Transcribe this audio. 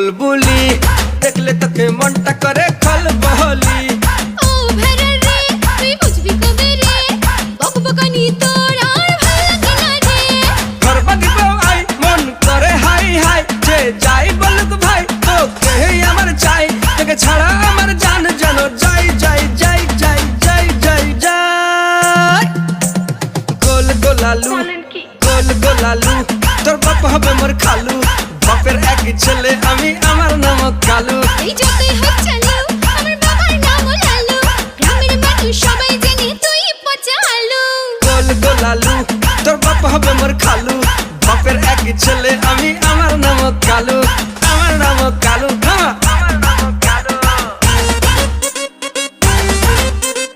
बुलबुली देखले तके मनटा करे खलबली ও ভেড়া রে তুই বুঝবি কবে রে বকবকানি তোর আর ভাল লাগে না রে घर बदिब आई मन करे हाय हाय जे जाई बलक भाई तो कहे আমার চাই তোকে ছাড়া আমার জান জানো যাই যাই যাই যাই যাই যাই যাই গোল গোলালু গোল গোলালু তোর বাপ হবে মোর খালু বাপের এক ছেলে আমি আমার নাম কালু এই যতই হোক চালু আমার বাবার নাম লালু গ্রামের মানুষ সবাই জানে তুই পচা আলু গোল গোলালু তোর বাপ হবে মোর খালু বাপের এক ছেলে